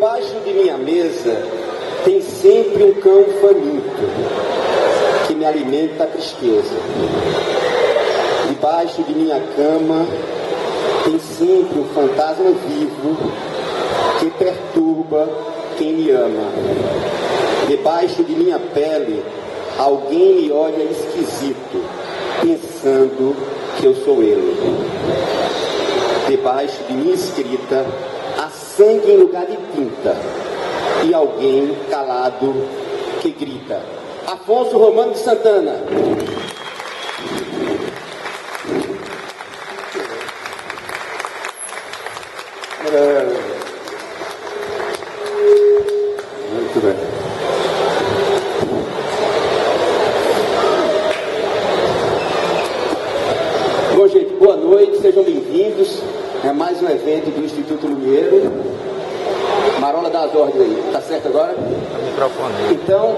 Debaixo de minha mesa tem sempre um cão faminto que me alimenta a tristeza. Debaixo de minha cama tem sempre um fantasma vivo que perturba quem me ama. Debaixo de minha pele alguém me olha esquisito, pensando que eu sou ele. Debaixo de minha escrita há sangue em lugar de tinta e alguém calado que grita: Afonso Romano de Santana. Muito bem. Bom, gente, boa noite, sejam bem-vindos a mais um evento do Instituto Lumieiro. Marola, dá as ordens aí, tá certo agora? Então,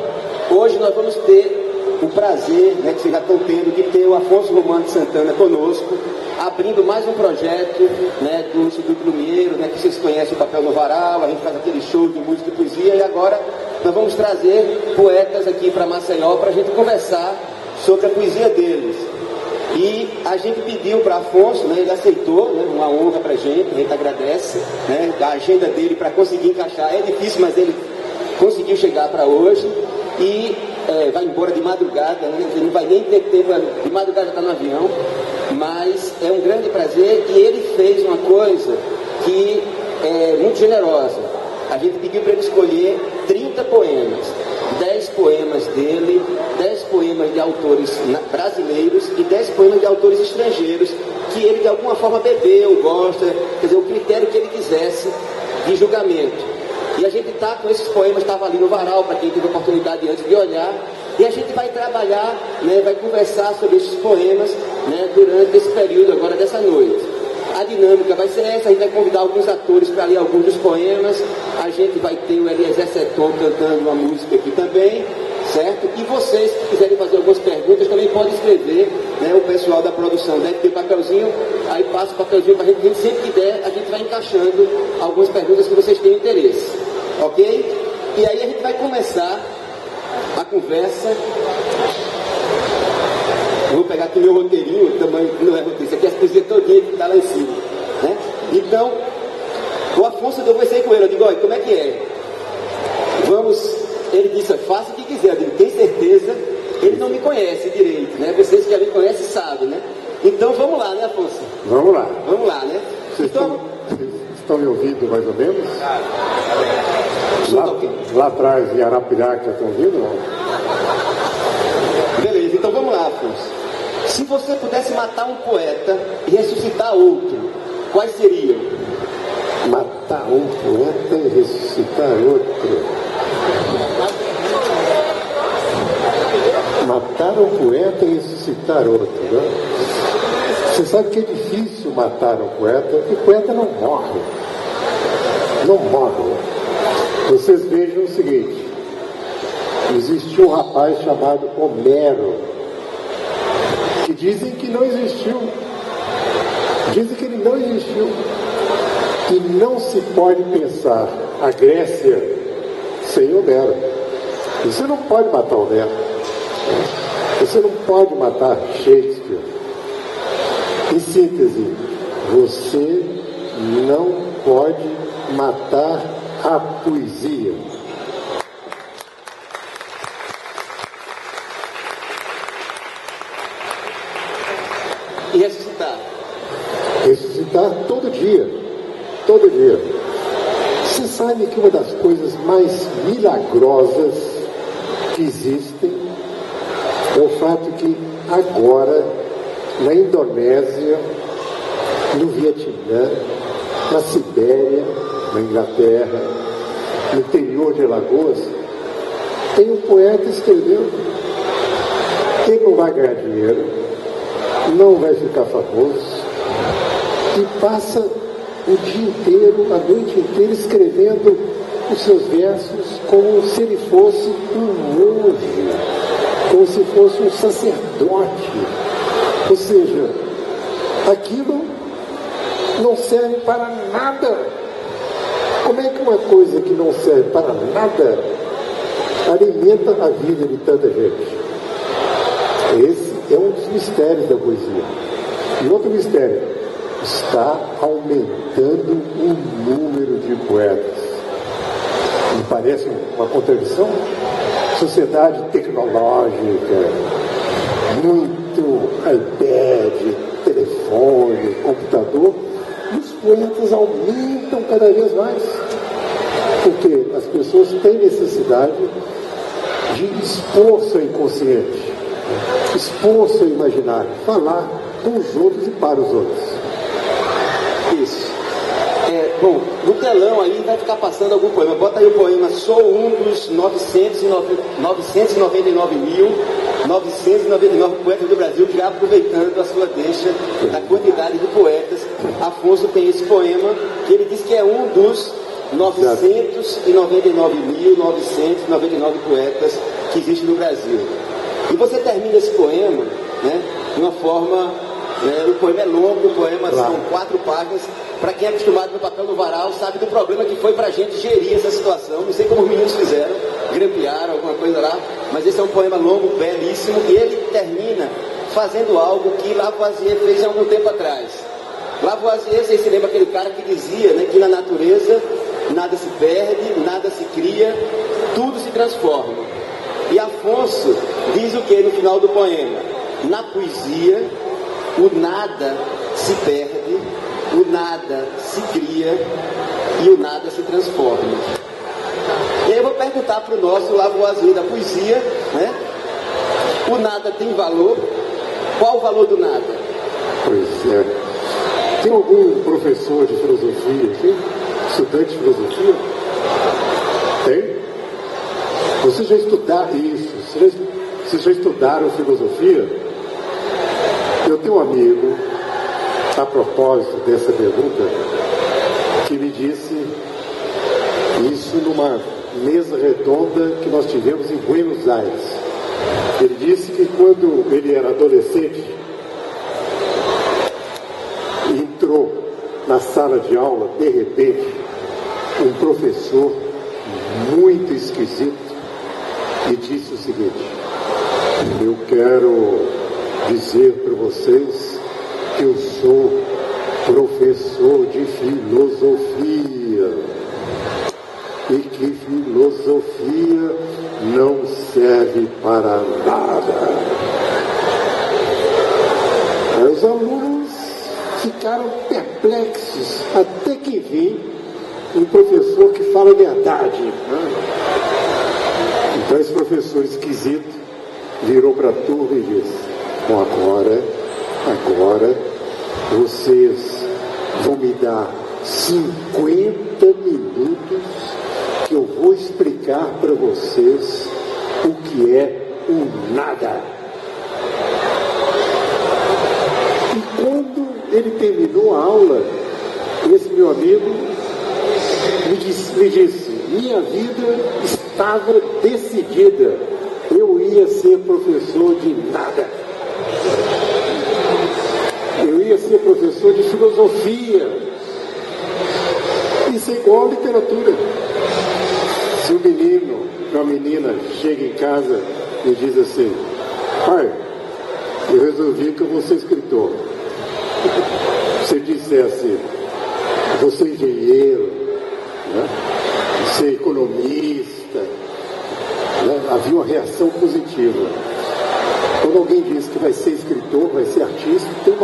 hoje nós vamos ter o prazer, né, que vocês já estão tendo, de ter o Afonso Romano de Santana conosco, abrindo mais um projeto, né, do Instituto Lumieiro, né, que vocês conhecem o Papel no Varal, a gente faz aquele show de música e poesia, e agora nós vamos trazer poetas aqui para Maceió para a gente conversar sobre a poesia deles. E a gente pediu para Afonso, né, ele aceitou, né, uma honra para a gente agradece, né, a agenda dele para conseguir encaixar, é difícil, mas ele conseguiu chegar para hoje e vai embora de madrugada, né, ele não vai nem ter tempo, de madrugada está no avião, mas é um grande prazer e ele fez uma coisa que é muito generosa. A gente pediu para ele escolher 30 poemas, 10 poemas dele, 10 poemas de autores brasileiros e 10 poemas de autores estrangeiros, que ele de alguma forma bebeu, gosta, quer dizer, o critério que ele quisesse de julgamento. E a gente está com esses poemas, estava ali no Varal, para quem teve a oportunidade antes de olhar, e a gente vai trabalhar, né, vai conversar sobre esses poemas, né, durante esse período agora dessa noite. A dinâmica vai ser essa, a gente vai convidar alguns atores para ler alguns dos poemas, a gente vai ter o Eliezer Seton cantando uma música aqui também, certo? E vocês que quiserem fazer algumas perguntas também podem escrever, né? O pessoal da produção deve ter papelzinho, aí passa o papelzinho para a gente sempre que der, a gente vai encaixando algumas perguntas que vocês têm interesse, ok? E aí a gente vai começar a conversa. Eu vou pegar aqui meu roteirinho, o tamanho não é roteiro, isso aqui é as poesias todinha que está lá em cima, né? Então, o Afonso, eu conversei com ele, eu digo, olha, como é que é? Vamos, ele disse, faça o que quiser, eu digo, tem certeza? Ele não me conhece direito, né? Vocês que já me conhecem sabem, né? Então vamos lá, né, Afonso? Vamos lá. Vamos lá, né? Vocês estão me ouvindo mais ou menos? Lá atrás, em Arapiraca, estão ouvindo? Não? Beleza, então vamos lá, Afonso. Se você pudesse matar um poeta e ressuscitar outro, quais seriam? Matar um poeta e ressuscitar outro. Matar um poeta e ressuscitar outro, né? Você sabe que é difícil matar um poeta, porque o poeta não morre. Não morre. Vocês vejam o seguinte, existiu um rapaz chamado Homero, que dizem que não existiu. Dizem que ele não existiu. E não se pode pensar a Grécia sem Homero. Você não pode matar Homero. Você não pode matar Shakespeare. Em síntese, você não pode matar a poesia. E ressuscitar? Ressuscitar todo dia. Todo dia. Você sabe que uma das coisas mais milagrosas que existem é o fato que agora, na Indonésia, no Vietnã, na Sibéria, na Inglaterra, no interior de Alagoas, tem um poeta escrevendo. Ele não vai ganhar dinheiro, não vai ficar famoso, e passa o dia inteiro, a noite inteira, escrevendo os seus versos como se ele fosse um monge, como se fosse um sacerdote. Ou seja, aquilo não serve para nada. Como é que uma coisa que não serve para nada alimenta a vida de tanta gente? Esse é um dos mistérios da poesia. E outro mistério, está aumentando o número de poetas. Me parece uma contradição? Sociedade tecnológica, muito iPad, telefone, computador, e os poetas aumentam cada vez mais. Porque as pessoas têm necessidade de expor seu inconsciente, expor seu imaginário, falar com os outros e para os outros. Isso. Bom, no telão aí vai ficar passando algum poema. Bota aí o poema Sou um dos 999 poetas do Brasil, já aproveitando a sua deixa da quantidade de poetas. Afonso tem esse poema que ele diz que é um dos 999.999 poetas que existem no Brasil. E você termina esse poema, né, de uma forma, o poema é longo, o poema são 4 páginas. Para quem é acostumado no papel no varal, sabe do problema que foi para a gente gerir essa situação. Não sei como os meninos fizeram, grampearam alguma coisa lá, mas esse é um poema longo, belíssimo, e ele termina fazendo algo que Lavoisier fez há algum tempo atrás. Lavoisier, vocês se lembram aquele cara que dizia, né, que na natureza nada se perde, nada se cria, tudo se transforma. E Afonso diz o que no final do poema? Na poesia, o nada se perde, o nada se cria e o nada se transforma. E aí eu vou perguntar para o nosso Lavoisier da poesia, né? O nada tem valor? Qual o valor do nada? Pois é. Tem algum professor de filosofia aqui? Estudante de filosofia? Tem? Vocês já estudaram isso? Vocês já estudaram filosofia? Eu tenho um amigo, a propósito dessa pergunta, que me disse isso numa mesa redonda que nós tivemos em Buenos Aires. Ele disse que quando ele era adolescente, entrou na sala de aula, de repente, um professor muito esquisito e disse o seguinte: eu quero dizer para vocês que eu sou professor de filosofia e que filosofia não serve para nada. Aí os alunos ficaram perplexos até que vi um professor que fala a verdade. Então esse professor esquisito virou para a turma e disse: bom, agora vocês vão me dar 50 minutos que eu vou explicar para vocês o que é o nada. E quando ele terminou a aula, esse meu amigo me disse: minha vida estava decidida, eu ia ser professor de nada. Eu ia ser professor de filosofia. Isso é igual a literatura. Se um menino, uma menina chega em casa e diz assim: pai, eu resolvi que eu vou ser escritor. Se dissesse: vou ser engenheiro, né? Ser economista, né? Havia uma reação positiva. Quando alguém diz que vai ser escritor, vai ser artista, tem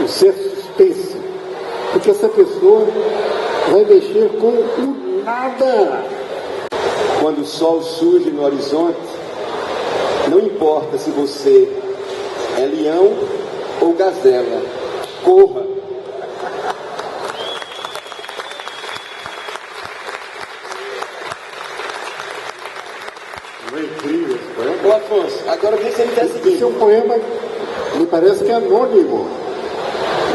um certo suspense, porque essa pessoa vai mexer com o nada. Quando o sol surge no horizonte, não importa se você é leão ou gazela, corra. Não é incrível esse poema? Ô Afonso, agora vê se ele quer seguir. Esse é um poema, me parece que é anônimo.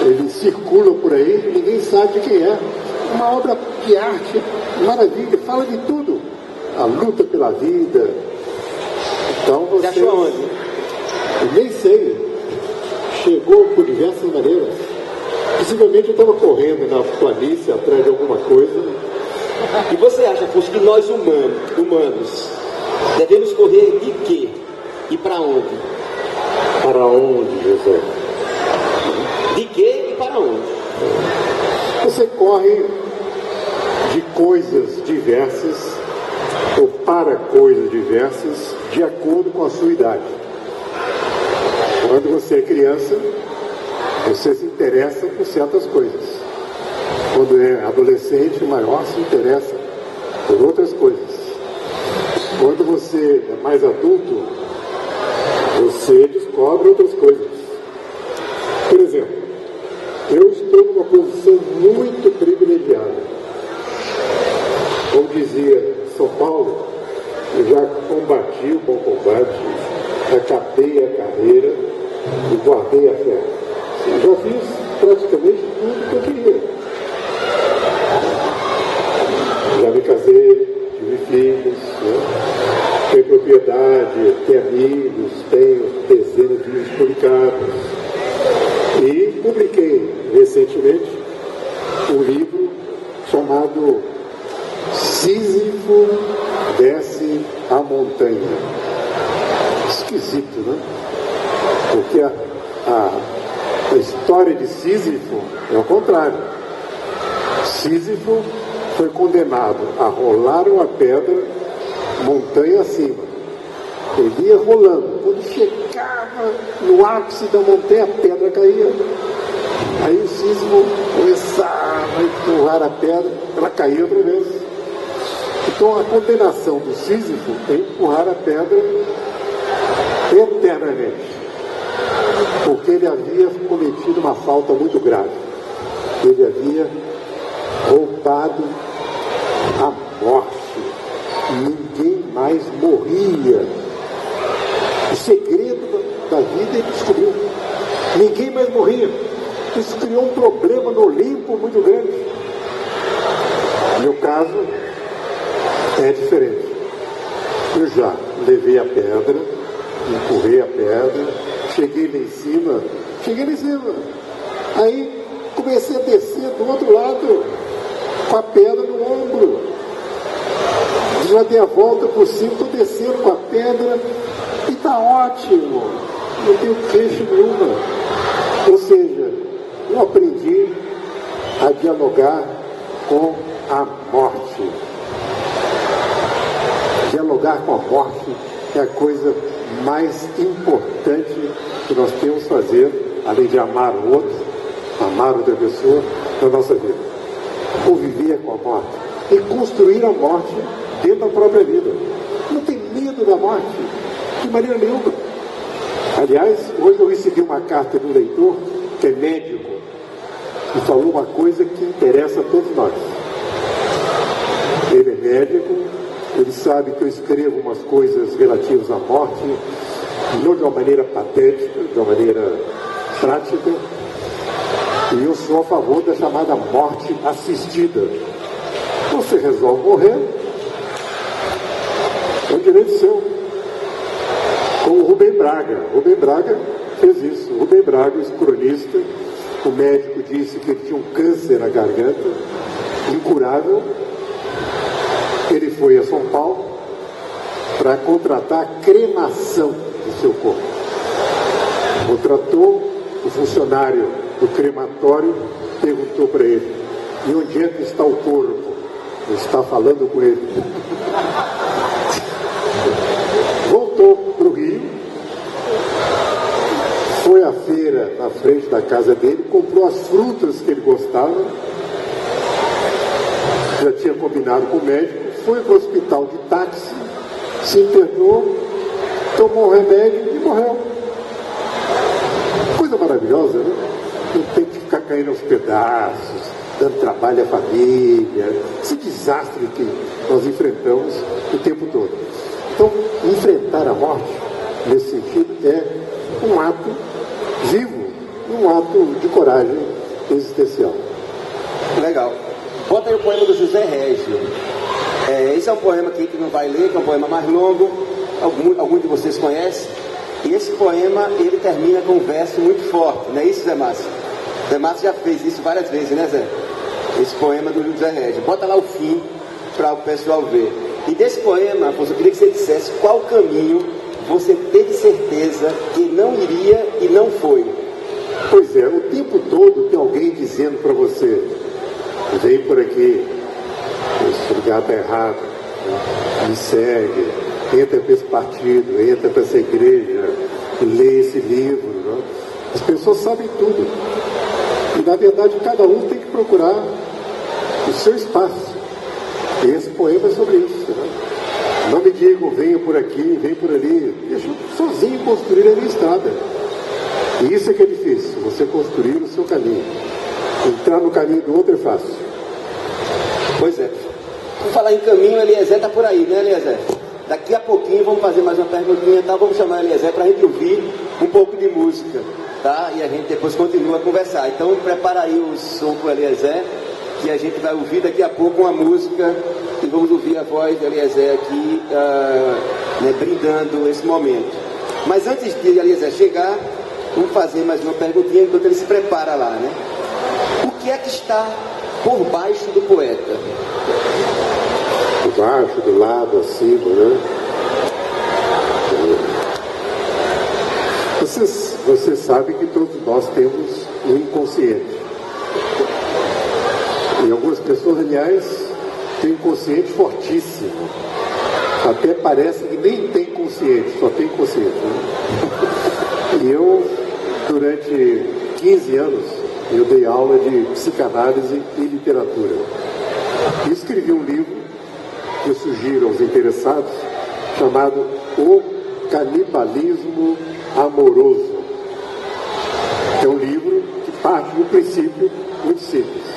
Ele circula por aí, ninguém sabe de quem é. Uma obra de arte, maravilha, fala de tudo. A luta pela vida. Então você achou onde? Eu nem sei. Chegou por diversas maneiras. Possivelmente eu estava correndo na planície atrás de alguma coisa E você acha, Afonso, que nós humanos devemos correr de quê? E para onde? Para onde, José? De quê e para onde? Você corre de coisas diversas ou para coisas diversas de acordo com a sua idade. Quando você é criança, você se interessa por certas coisas. Quando é adolescente, maior, se interessa por outras coisas. Quando você é mais adulto, você descobre outras coisas. Por exemplo, eu estou numa posição muito privilegiada. Como dizia São Paulo, eu já combati o bom combate, acabei a carreira e guardei a fé. Eu já fiz praticamente tudo que eu queria. Já me casei, tive filhos, né? Tenho propriedade, tenho amigos, tenho dezenas de livros publicados. E publiquei recentemente um livro chamado Sísifo Desce a Montanha. Esquisito, né? Porque a história de Sísifo é o contrário. Sísifo foi condenado a rolar uma pedra montanha acima. Ele ia rolando. Quando chegava no ápice da montanha, a pedra caía. Aí o Sísifo começava a empurrar a pedra, ela caía outra vez. Então a condenação do Sísifo é empurrar a pedra eternamente. Porque ele havia cometido uma falta muito grave. Ele havia roubado a morte. Ninguém mais morria. O segredo da vida ele descobriu. Ninguém mais morria. Isso criou um problema no Olimpo muito grande. No meu caso, é diferente. Eu já levei a pedra, empurrei a pedra, cheguei lá em cima. Aí comecei a descer do outro lado com a pedra no ombro. Já dei a volta por cima, estou descendo com a pedra e está ótimo. Não tenho queixa nenhuma. Ou seja, eu aprendi a dialogar com a morte. Dialogar com a morte é a coisa mais importante que nós temos que fazer, além de amar o outro, amar outra pessoa, na nossa vida. Conviver com a morte e construir a morte dentro da própria vida. Não tem medo da morte, de maneira nenhuma. Aliás, hoje eu recebi uma carta de um leitor, que é médico, e falou uma coisa que interessa a todos nós. Ele é médico, ele sabe que eu escrevo umas coisas relativas à morte, não de uma maneira patética, de uma maneira prática, e eu sou a favor da chamada morte assistida. Você resolve morrer, é um direito seu. Como o Rubem Braga. Rubem Braga fez isso. Rubem Braga, esse cronista, o médico disse que ele tinha um câncer na garganta, incurável. Ele foi a São Paulo para contratar a cremação do seu corpo. Contratou o funcionário do crematório, perguntou para ele: e onde é que está o corpo? Ele está falando com ele. Voltou para o Rio, foi à feira na frente da casa dele, comprou as frutas que ele gostava, já tinha combinado com o médico, foi para o hospital de táxi, se internou, tomou um remédio e morreu. Coisa maravilhosa, né? Não tem que ficar caindo aos pedaços, dando trabalho à família, esse desastre que nós enfrentamos o tempo todo. Então, enfrentar a morte, nesse sentido, é um ato vivo, um ato de coragem existencial. Legal. Bota aí o poema do José Régio. Esse é um poema que a gente não vai ler, que é um poema mais longo, alguns de vocês conhecem. E esse poema, ele termina com um verso muito forte, não é isso, Zé Márcio? Zé Márcio já fez isso várias vezes, né, Zé? Esse poema do José Régio. Bota lá o fim, para o pessoal ver. E desse poema, Afonso, eu queria que você dissesse qual caminho você teve certeza que não iria e não foi. Pois é, o tempo todo tem alguém dizendo para você: vem por aqui, esse lugar está errado, me segue, entra para esse partido, entra para essa igreja, lê esse livro. Né? As pessoas sabem tudo. E na verdade cada um tem que procurar o seu espaço. E esse poema é sobre isso. Né? Não me digam, venha por aqui, venha por ali. Deixa eu sozinho construir a minha estrada. E isso é que é difícil, você construir o seu caminho. Entrar no caminho do outro é fácil. Pois é. Por falar em caminho, Eliezer está por aí, né, Eliezer? Daqui a pouquinho vamos fazer mais uma perguntinha, tá? Vamos chamar Eliezer para a gente ouvir um pouco de música, tá? E a gente depois continua a conversar. Então prepara aí o som com o Eliezer, que a gente vai ouvir daqui a pouco uma música e vamos ouvir a voz do Eliezer aqui, né, brindando esse momento. Mas antes de Eliezer chegar, vamos fazer mais uma perguntinha enquanto ele se prepara lá, né? O que é que está por baixo do poeta? Por baixo, do lado, acima, né? Você sabe que todos nós temos um inconsciente. E algumas pessoas, aliás, têm um inconsciente fortíssimo. Até parece que nem tem consciente, só tem consciente. Né? E eu, durante 15 anos, eu dei aula de psicanálise e literatura. E escrevi um livro que eu sugiro aos interessados, chamado O Canibalismo Amoroso. É um livro que parte de um princípio muito simples.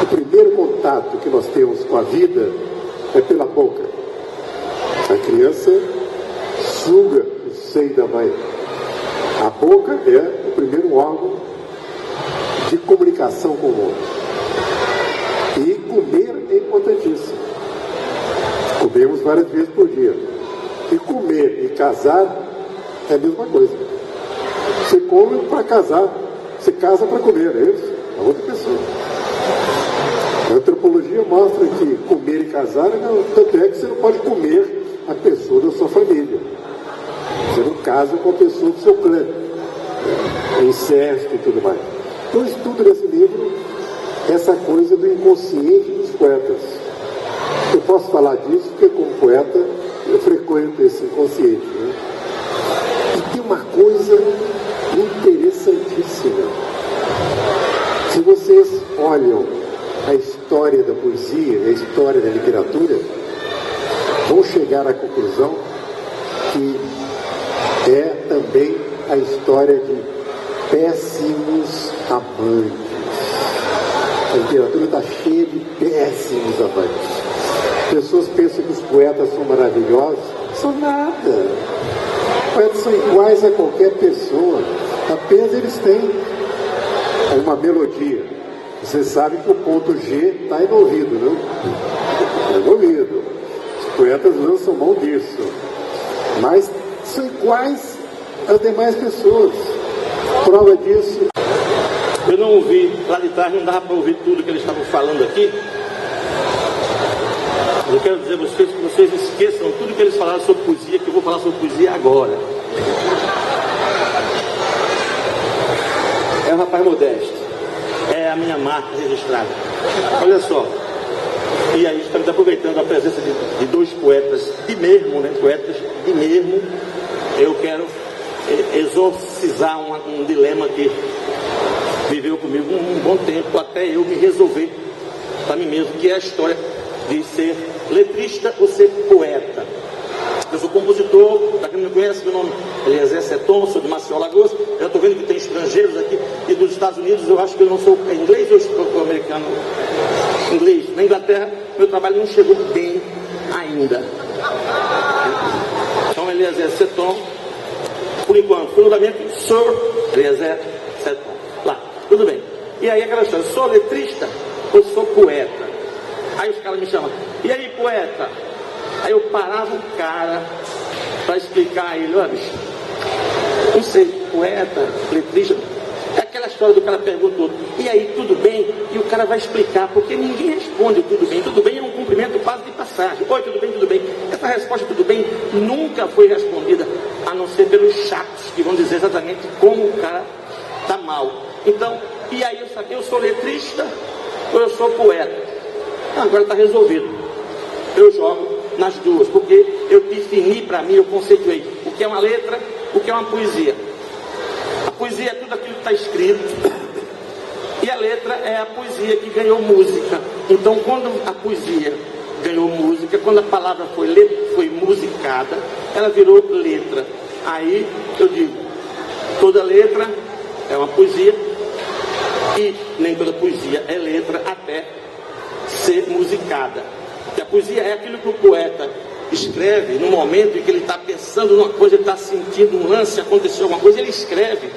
O primeiro contato que nós temos com a vida é pela boca. A criança suga o seio da mãe. A boca é o primeiro órgão de comunicação com o mundo. E comer é importantíssimo. Comemos várias vezes por dia. E comer e casar é a mesma coisa. Você come para casar, você casa para comer, é isso? A outra pessoa. A antropologia mostra que comer e casar, tanto é que você não pode comer a pessoa da sua família. Você não casa com a pessoa do seu clã. Incesto e tudo mais. Então eu estudo nesse livro essa coisa do inconsciente dos poetas. Eu posso falar disso porque, como poeta, eu frequento esse inconsciente. Né? E tem uma coisa interessantíssima. Se vocês olham a história da poesia, a história da literatura, vão chegar à conclusão que é também a história de péssimos amantes. A literatura está cheia de péssimos amantes. Pessoas pensam que os poetas são maravilhosos. São nada. Os poetas são iguais a qualquer pessoa. Apenas eles têm uma melodia. Você sabe que o ponto G está aí no ouvido, não? Está no ouvido. Os poetas lançam mão disso. Mas são iguais às demais pessoas. Prova disso. Eu não ouvi, lá de trás não dava para ouvir tudo que eles estavam falando aqui. Eu quero dizer a vocês que vocês esqueçam tudo que eles falaram sobre poesia, que eu vou falar sobre poesia agora. É um rapaz modesto. É a minha marca registrada. Olha só. E aí estamos aproveitando a presença de dois poetas de mesmo, né? Poetas de mesmo. Eu quero exorcizar um dilema que viveu comigo um bom tempo, até eu me resolver para mim mesmo, que é a história de ser letrista ou ser poeta. Eu sou compositor, para quem não me conhece, meu nome é Eliezer Seton, sou de Maceió, Alagoas. Eu estou vendo que tem estrangeiros aqui, e dos Estados Unidos eu acho que eu não sou inglês ou estou americano? Inglês. Na Inglaterra, meu trabalho não chegou bem ainda. Então, Eliezer Seton, por enquanto, fundamento, Sir Eliezer Seton. Lá, tudo bem. E aí aquela história, sou letrista ou sou poeta? Aí os caras me chamam, e aí poeta? Aí eu parava o cara para explicar a ele, olha bicho, não sei, poeta, letrista, É aquela história do cara perguntou, e aí, tudo bem? E o cara vai explicar, porque ninguém responde o tudo bem. Tudo bem é um cumprimento quase de passagem. Oi, tudo bem, tudo bem. Essa resposta, tudo bem, nunca foi respondida, a não ser pelos chatos, que vão dizer exatamente como o cara está mal. Então, e aí eu sou letrista ou eu sou poeta? Agora está resolvido. Eu jogo nas duas, porque eu defini para mim, eu conceituei o que é uma letra, o que é uma poesia. A poesia é tudo aquilo que está escrito, e a letra é a poesia que ganhou música. Então, quando a poesia ganhou música, quando a palavra foi musicada, ela virou letra. Aí eu digo, toda letra é uma poesia, e nem toda poesia é letra até ser musicada. Porque a poesia é aquilo que o poeta escreve no momento em que ele está pensando numa coisa, ele está sentindo um lance, aconteceu alguma coisa, ele escreve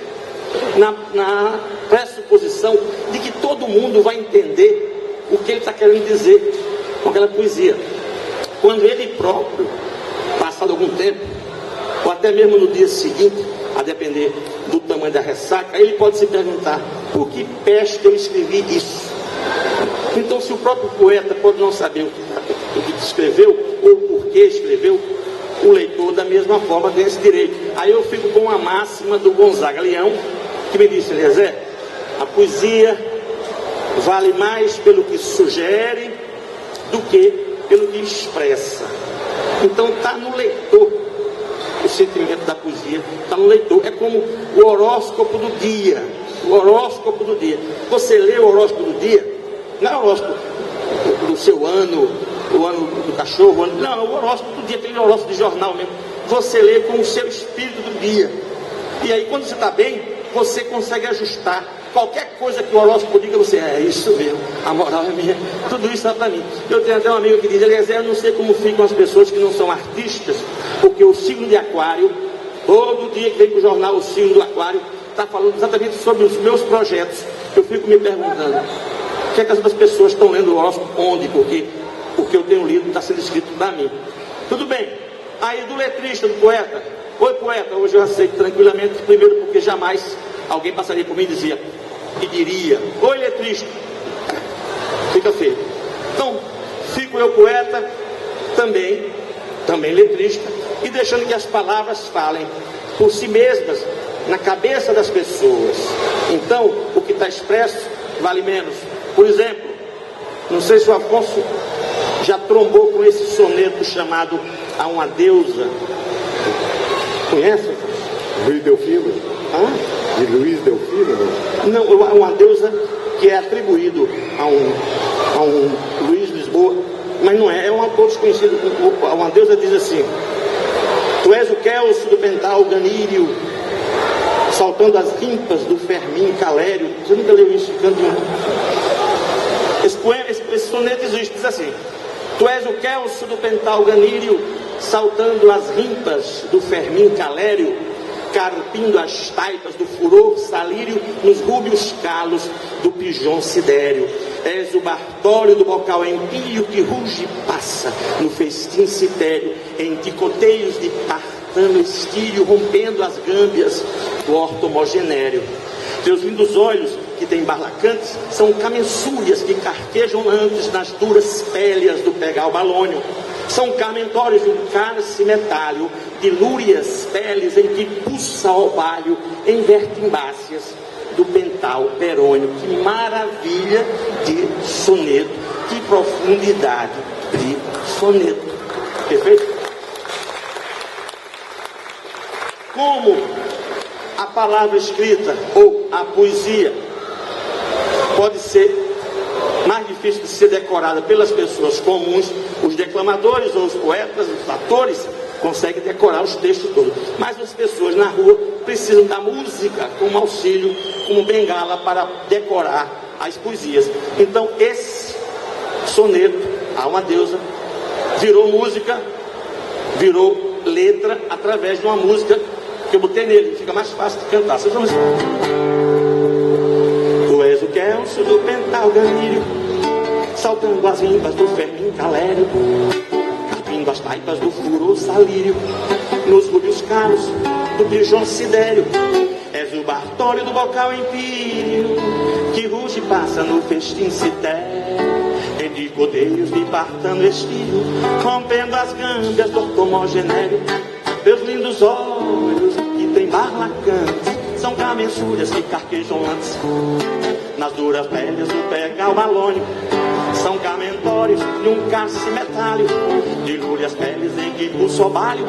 na pressuposição de que todo mundo vai entender o que ele está querendo dizer com aquela poesia. Quando ele próprio, passado algum tempo, ou até mesmo no dia seguinte, a depender do tamanho da ressaca, ele pode se perguntar, por que peste eu escrevi isso? Então, se o próprio poeta pode não saber o que escreveu, ou por que escreveu, o leitor da mesma forma tem esse direito. Aí eu fico com a máxima do Gonzaga Leão, que me disse, Eliezer, a poesia vale mais pelo que sugere do que pelo que expressa. Então está no leitor o sentimento da poesia, está no leitor. É como o horóscopo do dia. O horóscopo do dia. Você lê o horóscopo do dia, não é o horóscopo do seu ano, o ano do cachorro, não, é o horóscopo do dia, aquele horóscopo de jornal mesmo. Você lê com o seu espírito do dia. E aí quando você está bem, você consegue ajustar. Qualquer coisa que o horóscopo diga, você, é isso mesmo, a moral é minha, tudo isso é para mim. Eu tenho até um amigo que diz, Eliezer, eu não sei como ficam as pessoas que não são artistas, porque o signo de Aquário, todo dia que vem para o jornal o signo do Aquário, está falando exatamente sobre os meus projetos. Eu fico me perguntando, o que é que as outras pessoas estão lendo o horóscopo, onde, porque eu tenho lido, está sendo escrito para mim. Tudo bem, aí do letrista, do poeta, oi poeta, hoje eu aceito tranquilamente, primeiro porque jamais alguém passaria por mim e dizia, e diria, oi letrista, fica feio. Então, fico eu poeta, também letrista, e deixando que as palavras falem por si mesmas, na cabeça das pessoas. Então, o que está expresso vale menos. Por exemplo, não sei se o Afonso já trombou com esse soneto chamado A uma Deusa. Conhece? Luiz Delfino? De Luiz Delfino? Não, uma deusa que é atribuído a um Luiz Lisboa, mas não é, é um autor desconhecido. Uma deusa diz assim, tu és o Kelso do Pental Ganírio, saltando as rimpas do Fermim Calério. Você nunca leu isso? Esse soneto existe, diz assim, tu és o Kelso do Pental Ganírio, saltando as rimpas do Fermim Calério, carpindo as taipas do furor salírio nos rúbios calos do pijon sidério. És o Bartório do bocal empírio que ruge e passa no festim citério, em ticoteios de partano estírio, rompendo as gâmbias do orto homogenério. Teus lindos olhos, que têm barlacantes, são camensúrias que carquejam antes nas duras péleas do pegal balônio. São carmentórios de um cálice metálico, de lúrias peles em que pulsa orvalho, em vertimbáceas do pental perônio. Que maravilha de soneto, que profundidade de soneto. Perfeito? Como a palavra escrita ou a poesia pode ser mais difícil de ser decorada pelas pessoas comuns, os declamadores ou os poetas, os atores, conseguem decorar os textos todos. Mas as pessoas na rua precisam da música como auxílio, como bengala para decorar as poesias. Então esse soneto, A uma Deusa, virou música, virou letra através de uma música que eu botei nele, fica mais fácil de cantar. Vocês vão ver. Tu és o Kelso do Pental Ganírio, saltando as rimpas do Fermim Calério, carpindo as taipas do furor salírio, nos rúbios caros do pijon sidério. És o Bartólio do bocal empírio, que ruge passa no festim cité, entre codeiros me partando estilo, rompendo as gâmbias do homogenérico. Meus lindos olhos que tem barlacantes, são camençúrias que carquejam antes, nas duras peles do pegal malônico, são camentórios de um cálice metálico, dilúrias peles em que o sobalho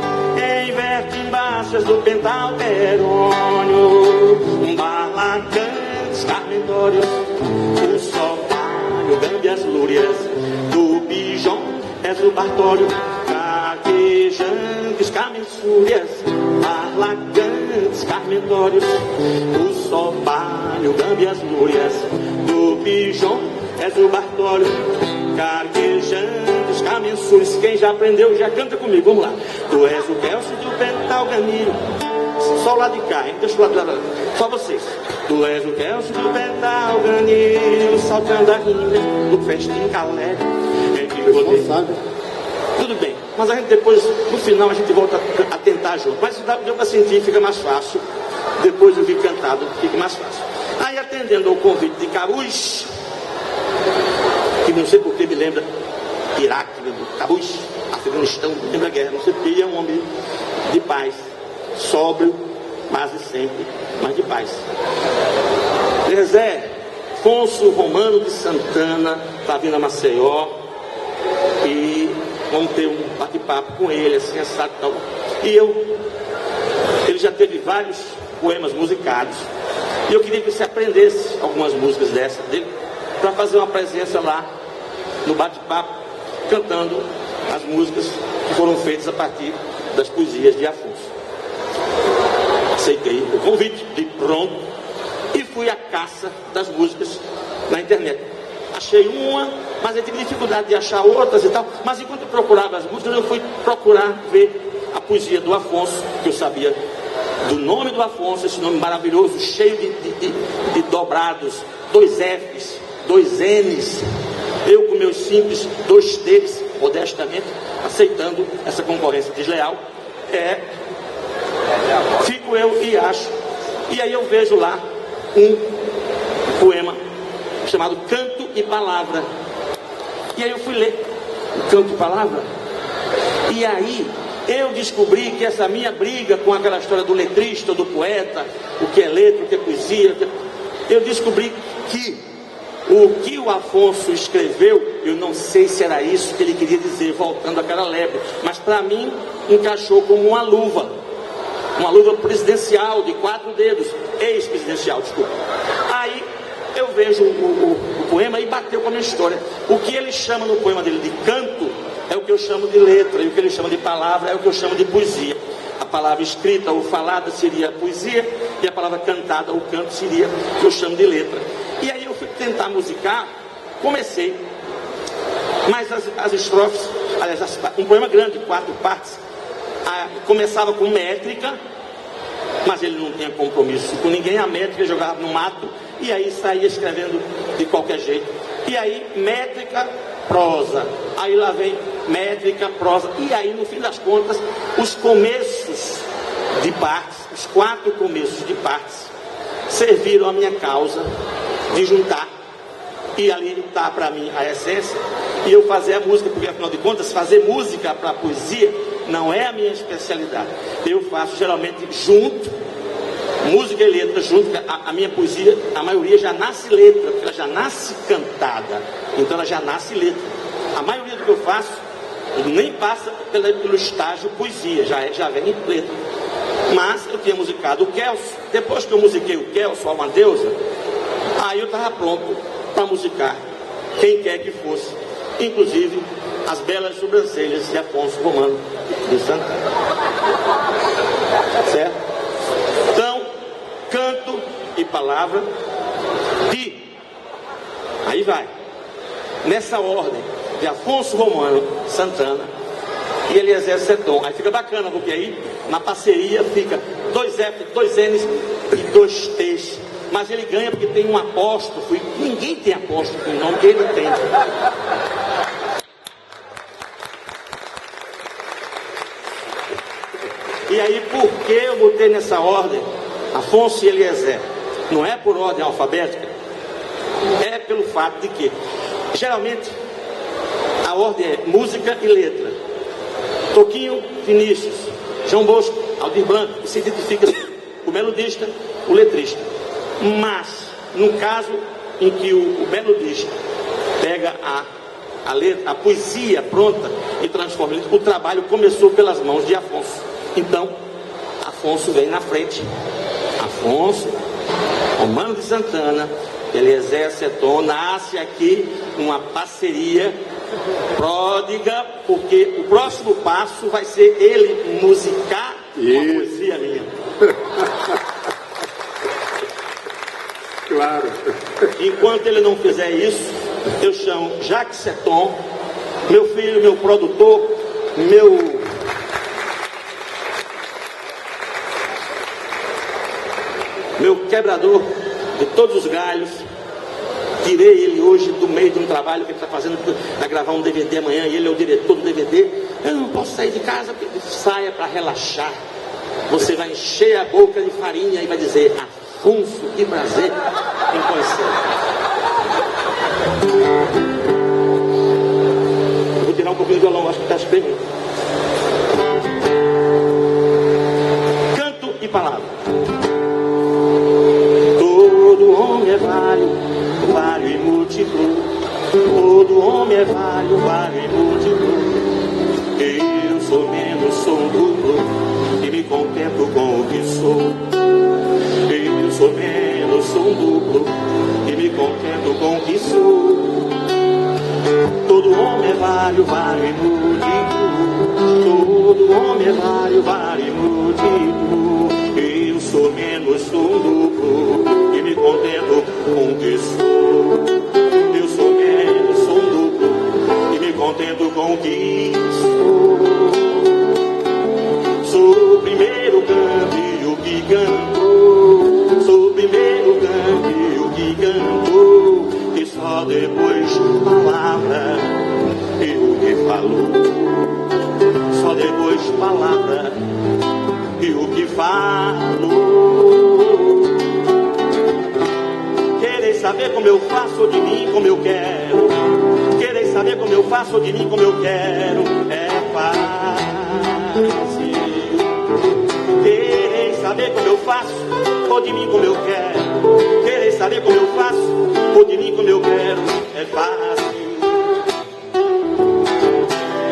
inverte embaixo do pentalterônio, barlacantes, carmentórios, o sobalho, gâmbias lúrias do pijon, és o Bartólio, carquejantes, camençúrias, barlacantes, carmentórios, o sobalho, gâmbias lúrias do pijon, és o Bartólio, carquejantes, camençúrias. Quem já aprendeu já canta comigo, vamos lá. Tu és o Kelsey do pentalganilho, só lá de cá, hein? Deixa eu lá, só vocês. Tu és o Kelsey do pentalganilho, saltando a rima do festim calé. Tudo bem, mas a gente depois, no final, a gente volta a tentar junto. Mas se deu para sentir, fica mais fácil. Depois do vir cantado, fica mais fácil. Aí, atendendo ao convite de Cabuz, que não sei porque me lembra Iraque, Cabuz, Afeganistão, lembra a guerra, não sei porque, ele é um homem de paz, sóbrio, quase sempre, mas de paz. Zé Afonso Romano de Santana está vindo a Maceió e vamos ter um bate-papo com ele, assim, assado e tal. E ele já teve vários poemas musicados, e eu queria que você aprendesse algumas músicas dessa dele, para fazer uma presença lá no bate-papo, cantando as músicas que foram feitas a partir das poesias de Afonso. Aceitei o convite, de pronto, e fui à caça das músicas na internet. Achei uma, mas eu tive dificuldade de achar outras e tal, mas enquanto eu procurava as músicas, eu fui procurar ver a poesia do Afonso, que eu sabia do nome do Afonso, esse nome maravilhoso, cheio de dobrados, 2 Fs, 2 Ns, eu com meus simples 2 T's, modestamente, aceitando essa concorrência desleal, fico eu e acho, e aí eu vejo lá um poema chamado Canto e Palavra, e aí eu fui ler o Canto e Palavra, e aí eu descobri que essa minha briga com aquela história do letrista, do poeta, o que é letra, o que é poesia, eu descobri que o que o Afonso escreveu, eu não sei se era isso que ele queria dizer, voltando àquela lebre, mas para mim encaixou como uma luva presidencial de 4 dedos, ex-presidencial, desculpa. Aí eu vejo o poema e bateu com a minha história. O que ele chama no poema dele de canto é o que eu chamo de letra, e o que ele chama de palavra é o que eu chamo de poesia. A palavra escrita ou falada seria poesia, e a palavra cantada ou canto seria o que eu chamo de letra. E aí eu fui tentar musicar, comecei, mas as estrofes, aliás, um poema grande, 4 partes, começava com métrica, mas ele não tinha compromisso com ninguém, a métrica jogava no mato, e aí saía escrevendo de qualquer jeito. E aí, métrica, prosa, aí lá vem métrica, prosa, e aí no fim das contas, os começos de partes, os 4 começos de partes, serviram a minha causa de juntar, e ali está para mim a essência, e eu fazer a música, porque afinal de contas, fazer música para poesia não é a minha especialidade. Eu faço geralmente junto, música e letra junto, a minha poesia, a maioria já nasce letra, porque ela já nasce cantada, então ela já nasce letra. A maioria do que eu faço nem passa pelo estágio poesia, já vem letra. Mas eu tinha musicado o Kelso, depois que eu musiquei o Kelso, Alma Deusa, aí eu estava pronto para musicar quem quer que fosse, inclusive as belas sobrancelhas de Afonso Romano de Santana. Certo? Então, canto e palavra de, aí vai, nessa ordem de Afonso Romano Santana e Eliezer Seton. Aí fica bacana, porque aí na parceria fica 2 F, 2 N's e 2 T's. Mas ele ganha porque tem um apóstrofo, e ninguém tem apóstrofo em nome que ele tem. E aí, por que eu botei nessa ordem? Afonso e Eliezer. Não é por ordem alfabética, é pelo fato de que, geralmente, a ordem é música e letra. Toquinho, Vinícius, João Bosco, Aldir Blanco, e se identifica o melodista, o letrista. Mas, no caso em que o melodista pega a letra, a poesia pronta e transforma, o trabalho começou pelas mãos de Afonso. Então, Afonso vem na frente. Afonso, Romano de Santana, Eliezer Seton, nasce aqui uma parceria pródiga, porque o próximo passo vai ser ele musicar uma poesia minha. Claro. Enquanto ele não fizer isso, eu chamo Jacques Seton, meu filho, meu produtor, meu quebrador de todos os galhos. Tirei ele hoje do meio de um trabalho que ele está fazendo, vai gravar um DVD amanhã, e ele é o diretor do DVD. Eu não posso sair de casa, saia para relaxar. Você vai encher a boca de farinha e vai dizer: Afonso, que prazer em conhecer. Vou tirar um pouquinho do violão, acho que está espremendo. Canto e palavra. Todo homem é válido e múltiplo. Todo homem é válido e múltiplo. Eu sou menos, sou um duplo, e me contento com o que sou. Eu sou menos, sou um duplo, e me contento com o que sou. Todo homem é válido e múltiplo. Todo homem é válido e múltiplo. Eu sou menos, sou um duplo, e me contento com o que sou. Eu sou menos, sou um duplo, e me contento com o que sou. Sou o primeiro câmbio que cantou. Sou o primeiro câmbio que cantou. E só depois palavra eu que falou. Só depois palavra eu que falo. Quereis saber como eu faço de mim como eu quero. Quereis saber como eu faço de mim como eu quero. É fácil. Quereis saber como eu faço ou de mim como eu quero. Quereis saber como eu faço ou de mim como eu quero. É fácil.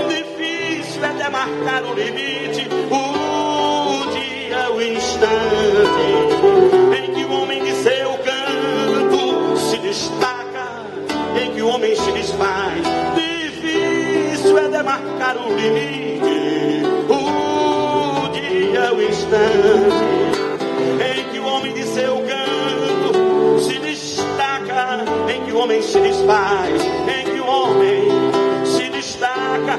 Difícil é demarcar o limite, o dia, o instante em que o homem de seu canto se destaca, em que o homem se desfaz. Difícil é demarcar o limite, o dia, o instante em que o homem de seu canto se destaca, em que o homem se desfaz, em que o homem se destaca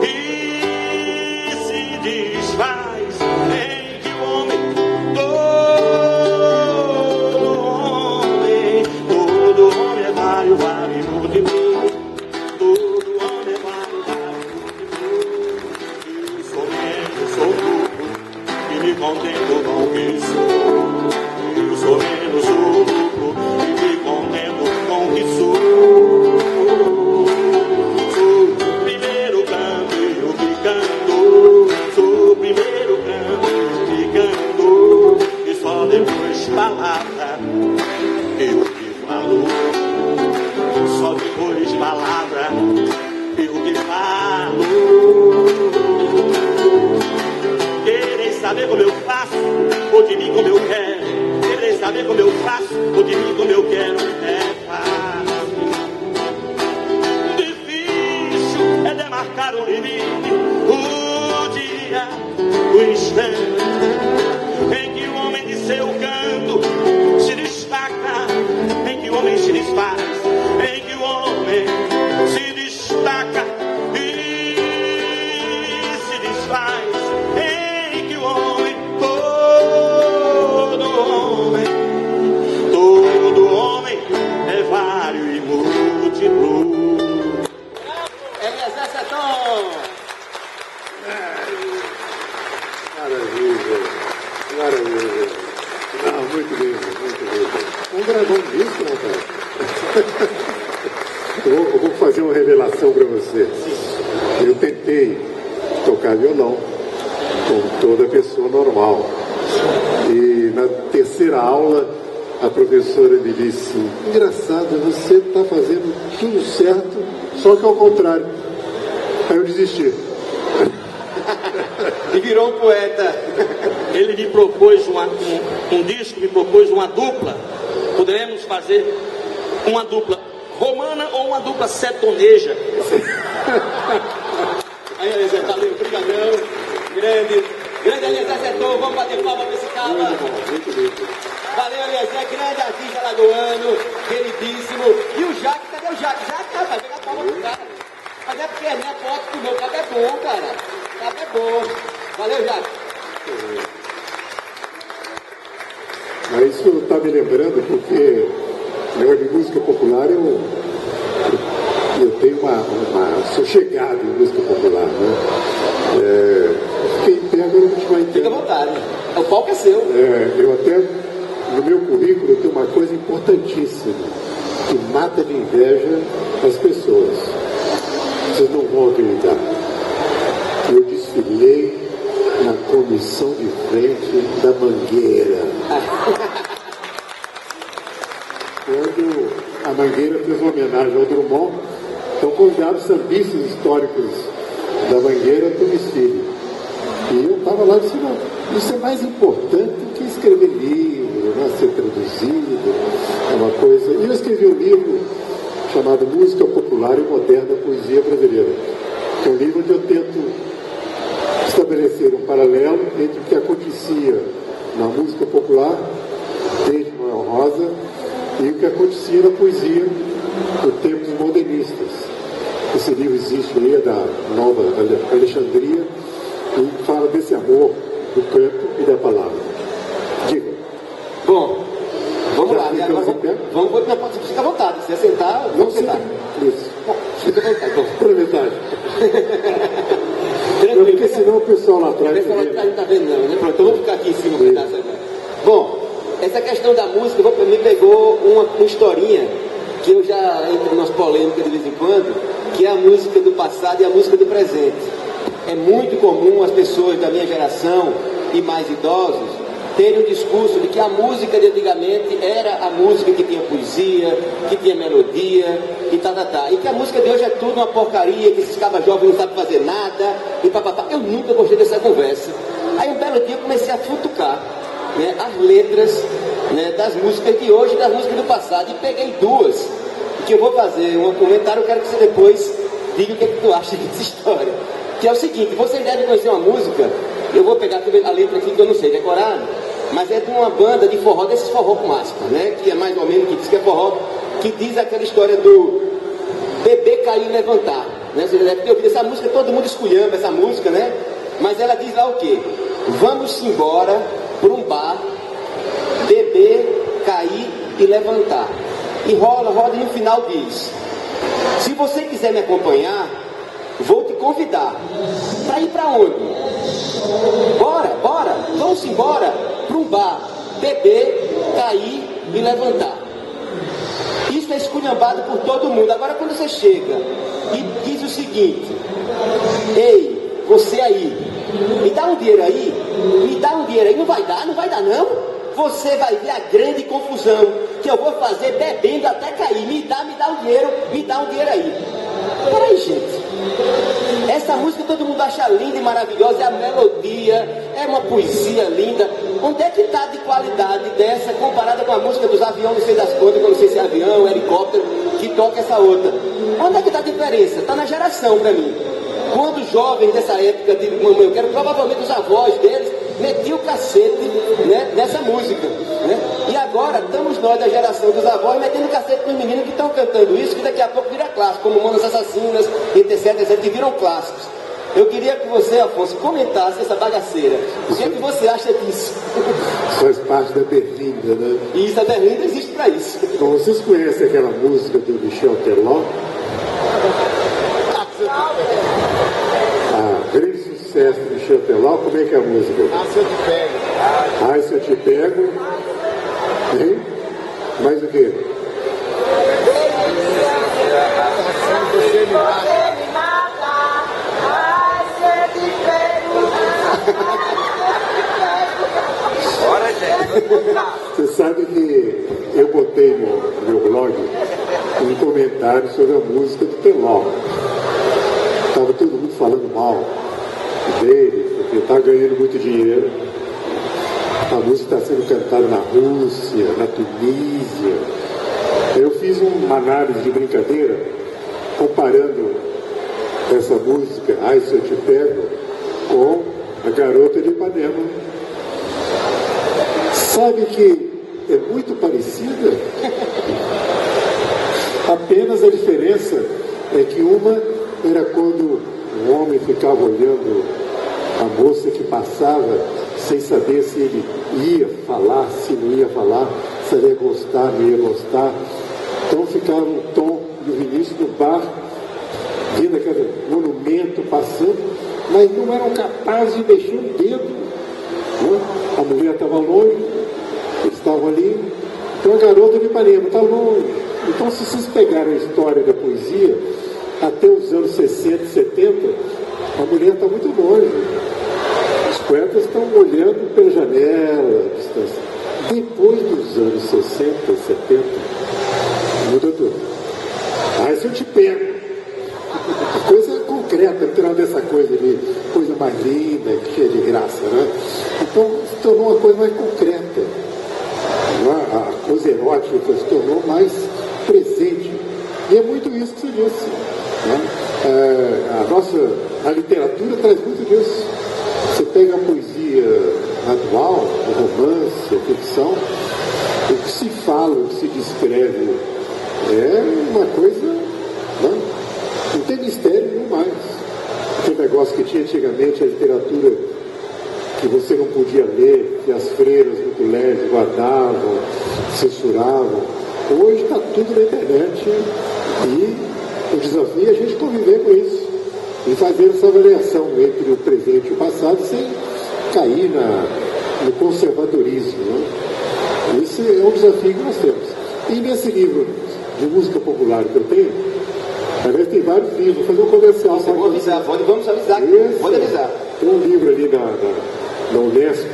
e se desfaz, em que o homem, todo homem é vário e múltiplo. Todo homem é vário e múltiplo. Eu sou menos, sou duplo, e me contento com o que sou. Eu sou menos, sou duplo, e me contento com o que sou. Sou o primeiro câmbio que cantou. Sou o primeiro câmbio que cantou. E só depois palavra eu que falo. Só depois palavra eu que falo. Quereis saber como eu faço ou de mim como eu quero. Quereis saber como eu faço ou de mim como eu quero. É fácil. Difícil é demarcar o limite, o dia, o instante em que o homem de seu canto se destaca, em que o homem se desfaz, em que o homem se destaca e se desfaz, em que o homem, todo homem é vário e múltiplo. Eliezer Seton. Maravilha, maravilha. muito lindo, muito lindo. Vamos gravar um disco, né, cara? Eu vou fazer uma revelação para você. Eu tentei tocar violão, como toda pessoa normal. E na terceira aula, a professora me disse: engraçado, você está fazendo tudo certo, só que ao contrário. Aí eu desisti. E virou um poeta. Ele me propôs um disco, me propôs uma dupla. Poderemos fazer uma dupla romana ou uma dupla sertaneja. Aí, Eliezer, valeu, brigadão. Grande Eliezer acertou, vamos bater palma pra esse cara. Muito lindo. Valeu, Eliezer, grande artista lagoano, queridíssimo. E o Jaque, cadê o Jaque? Jaque, rapaz, pega a palma pro cara. Mas é porque a minha foto do meu cabo é bom, cara. O cabo é bom. Valeu, Jaque. Mas isso está me lembrando porque, negócio de música popular, eu tenho sou chegado em música popular, né? Fiquei em pé, agora a gente vai entender. Fica à vontade. O palco é seu. Eu até, no meu currículo, tenho uma coisa importantíssima, que mata de inveja as pessoas. Vocês não vão acreditar. Eu desfilei na comissão de frente da Mangueira. Quando a Mangueira fez uma homenagem ao Drummond, então convidaram os sambistas históricos da Mangueira para o desfile. E eu estava lá e disse: não, isso é mais importante do que escrever livro, né, ser traduzido, é uma coisa. E eu escrevi um livro chamado Música Popular e Moderna Poesia Brasileira, que é um livro onde eu tento estabelecer um paralelo entre o que acontecia na música popular, desde Noel Rosa, e o que acontecia na poesia no tempo dos modernistas. Esse livro existe aí, é da Nova Alexandria, e fala desse amor do canto e da palavra. Diga. Bom, vamos lá. Vamos fica à vontade. Se você sentar, vamos sentar. Isso. Fica à vontade. Pela metade. Tranquilo. Porque senão o pessoal lá atrás... O pessoal lá atrás não está vendo não, né? Pronto, então vamos ficar aqui em cima do pedaço agora. Bom, essa questão da música me pegou uma historinha que eu já entro nas polêmicas de vez em quando, que é a música do passado e a música do presente. É muito comum as pessoas da minha geração e mais idosos terem um discurso de que a música de antigamente era a música que tinha poesia, que tinha melodia, e e que a música de hoje é tudo uma porcaria, que esses cabas jovens não sabem fazer nada, e papapá. Eu nunca gostei dessa conversa. Aí um belo dia eu comecei a futucar, né, as letras, né, das músicas de hoje e das músicas do passado, e peguei duas, que eu vou fazer um comentário. Eu quero que você depois diga o que tu acha dessa história. Que é o seguinte: vocês devem conhecer uma música, eu vou pegar a letra aqui que eu não sei decorar, mas é de uma banda de forró, desses forró com aspas, né? Que é mais ou menos, que diz que é forró, que diz aquela história do bebê cair e levantar, né? Você deve ter ouvido essa música, todo mundo esculhamba essa música, né? Mas ela diz lá o quê? Vamos embora para um bar, beber, cair e levantar. E roda e no final diz: se você quiser me acompanhar, vou te convidar. Para ir para onde? Bora, vamos embora para um bar, beber, cair e levantar. Isso é esculhambado por todo mundo. Agora quando você chega e diz o seguinte: ei, você aí, me dá um dinheiro aí, não vai dar não? Você vai ver a grande confusão que eu vou fazer bebendo até cair. Me dá um dinheiro aí. Peraí, gente. Essa música todo mundo acha linda e maravilhosa, é a melodia, é uma poesia linda. Onde é que está de qualidade dessa comparada com a música dos aviões, não sei das contas, não sei se é avião, helicóptero, que toca essa outra? Onde é que está a diferença? Está na geração para mim. Quando os jovens dessa época, eu quero provavelmente os avós deles, metiam o cacete, né, nessa música, né? E agora estamos nós da geração dos avós metendo o cacete nos meninos que estão cantando isso, que daqui a pouco vira clássico, como Manas Assassinas, etc, que viram clássicos. Eu queria que você, Afonso, comentasse essa bagaceira. O que é que você acha disso? Faz parte da berlinda, né? E isso, a berlinda existe para isso. Então, vocês conhecem aquela música do Michel Teló? Grande sucesso do Michel Teló. Como é que é a música? Se eu te pego. Se eu te pego, Hein? Mais o quê? Você sabe que eu botei no meu blog um comentário sobre a música do Teló. Estava todo mundo falando mal dele, porque está ganhando muito dinheiro. A música está sendo cantada na Rússia, na Tunísia. Eu fiz uma análise de brincadeira comparando essa música, Ai Se Eu Te Pego, com A Garota de Ipanema. Sabe que é muito parecida? Apenas a diferença é que uma era quando um homem ficava olhando a moça que passava sem saber se ele ia falar, se não ia falar, se ele ia gostar, não ia gostar. Então ficava um Tom e o Vinícius no bar, vendo aquele monumento passando, mas não eram capazes de mexer um dedo. Né? A mulher estava longe, eles estavam ali. Então a garota de Ipanema está longe. Então, se vocês pegarem a história da poesia, até os anos 60 e 70, a mulher está muito longe. Os poetas estão olhando pela janela, a distância. Depois dos anos 60 e 70, muda tudo. Aí se eu te pego. A coisa concreta, não tem nada dessa coisa de coisa mais linda, cheia de graça, né? Então, se tornou uma coisa mais concreta. A coisa erótica se tornou mais presente. E é muito isso que você disse. Né? A literatura traz muito disso. Você pega a poesia atual, o romance, a ficção, o que se fala, o que se descreve é uma coisa, né? Não tem mistério nenhum mais. Aquele negócio que tinha antigamente, a literatura que você não podia ler, que as freiras muito leves guardavam, censuravam. Hoje está tudo na internet e o desafio é a gente conviver com isso e fazer essa avaliação entre o presente e o passado sem cair no conservadorismo. Né? Esse é um desafio que nós temos. E nesse livro de música popular que eu tenho, aliás, tem vários livros, vou fazer um comercial. Vamos avisar. Pode avisar. Tem um livro ali na Unesp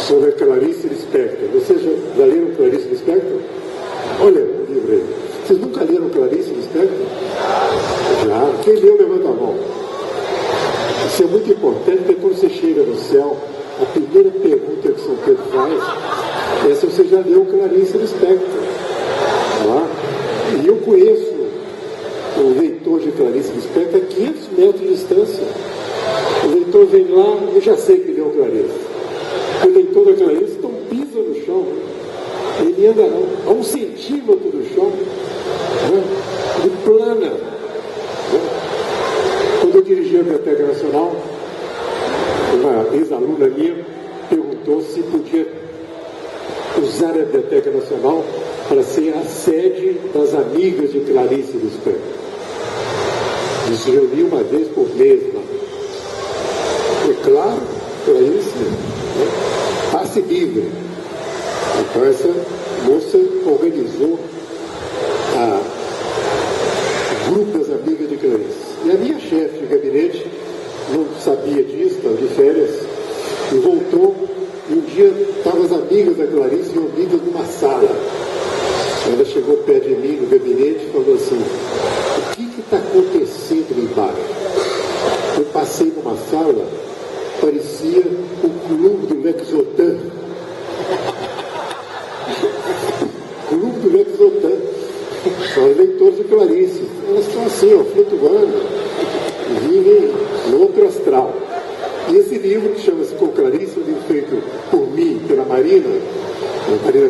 sobre a Clarice Lispector. Vocês já leram Clarice Lispector? Olha o livro aí. Vocês nunca leram Clarice Lispector? Já. Quem leu, levanta a mão. Isso é muito importante, porque quando você chega no céu, a primeira pergunta que São Pedro faz é se você já leu Clarice Lispector. E eu conheço o leitor de Clarice Lispector a 500 metros de distância. O leitor vem lá, eu já sei que leu Clarice. O leitor da Clarice não pisa no chão. Ele anda a 1 centímetro do chão. Né? Ele plana. Né? Quando eu dirigi a Biblioteca Nacional, uma ex-aluna minha perguntou se podia usar a Biblioteca Nacional para ser a sede das amigas de Clarice Lispector. Eles se reuniam uma vez por mês lá. É claro, Clarice, né? Passe livre. Então essa moça organizou o grupo das amigas de Clarice. E a minha chefe de gabinete não sabia disso, estava de férias, e voltou, e um dia estavam as amigas da Clarice reunidas numa sala. Ela chegou perto de mim no gabinete e falou assim: o que está acontecendo ali embaixo? Eu passei numa sala, parecia o clube do Lexotan. Clube do Lexotan. São os leitores de Clarice. Elas estão assim, ó, flutuando, vivem no outro astral. E esse livro, que chama-se Com Clarice, um livro feito por mim, pela Marina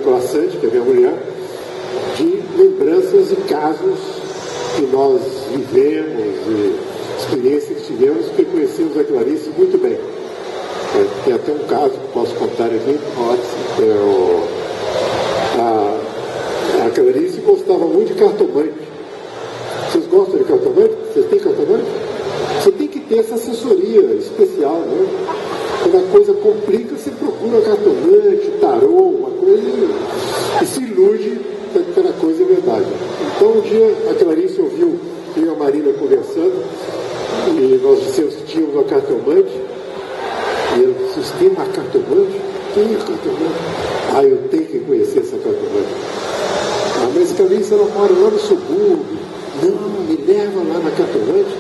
Colassante, que é minha mulher, de lembranças e casos que nós vivemos, e experiências que tivemos, que conhecemos a Clarice muito bem. Tem até um caso que posso contar aqui. A Clarice gostava muito de cartomante. Vocês gostam de cartomante? Vocês têm cartomante? Você tem que ter essa assessoria especial, né? Quando a coisa complica, você procura cartomante, tarô, uma coisa e se ilude que aquela coisa é verdade. Então um dia a Clarice ouviu eu e a Marina conversando e nós dissemos que tínhamos uma cartomante e ela disse, você tem uma cartomante? Quem é cartomante? Eu tenho que conhecer essa cartomante. Mas Clarice, ela mora lá no subúrbio. Não, me leva lá na cartomante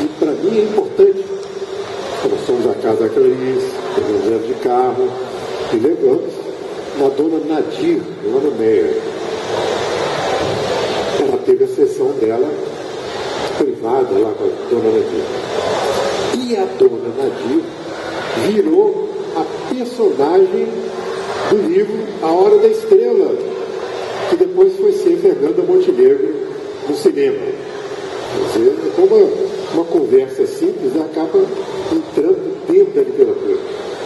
e para mim é importante. Nós fomos à casa da Clarice, pegamos de carro e levamos na dona Nadir, lá no Meia. Ela teve a sessão dela privada lá com a dona Nadir. E a dona Nadir virou a personagem do livro A Hora da Estrela, que depois foi ser Fernanda Montenegro no cinema. Quer dizer, como uma conversa simples acaba entrando dentro da literatura.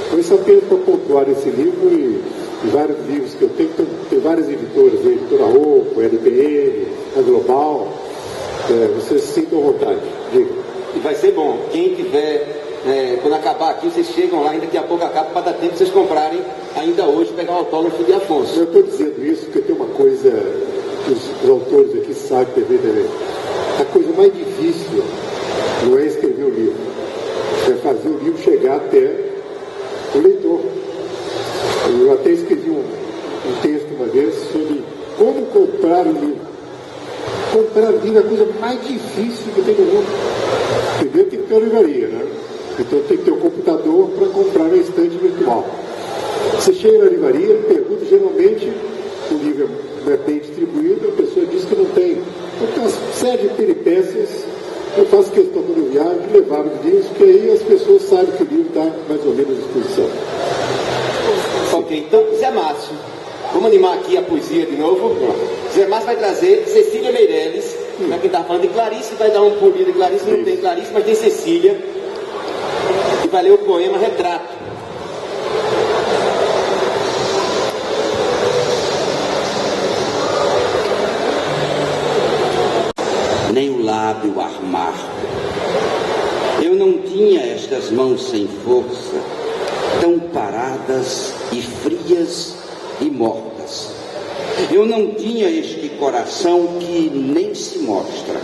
Então isso apenas para pontuar esse livro e vários livros que eu tenho, tem várias editoras, a Editora Oco, a LPN, a Global, vocês se sintam à vontade. Diga. E vai ser bom, quem tiver, quando acabar aqui, vocês chegam lá, e daqui a pouco acaba para dar tempo de vocês comprarem ainda hoje, pegar o autógrafo de Afonso. Eu estou dizendo isso porque tem uma coisa que os autores aqui sabem perfeitamente. A coisa mais difícil não é escrever o livro, é fazer o livro chegar até o leitor. Eu até escrevi um texto uma vez sobre como comprar o livro. Comprar o livro é a coisa mais difícil que tem no mundo. Primeiro tem que ter uma livraria, né? Então tem que ter um computador para comprar na estante virtual. Você chega na livraria, pergunta, geralmente o livro não é bem distribuído, a pessoa diz que não tem. Então tem uma série de peripécias. Eu faço questão quando eu viajo de levar os livros, porque aí as pessoas sabem que o livro está mais ou menos à disposição. Ok, então Zé Márcio, vamos animar aqui a poesia de novo. Zé Márcio vai trazer Cecília Meirelles, para quem está falando de Clarice, vai dar um pulinho de Clarice, não tem Clarice, mas tem Cecília, e vai ler o poema Retrato. Nem o lábio armar. Eu não tinha estas mãos sem força, tão paradas e frias e mortas. Eu não tinha este coração que nem se mostra.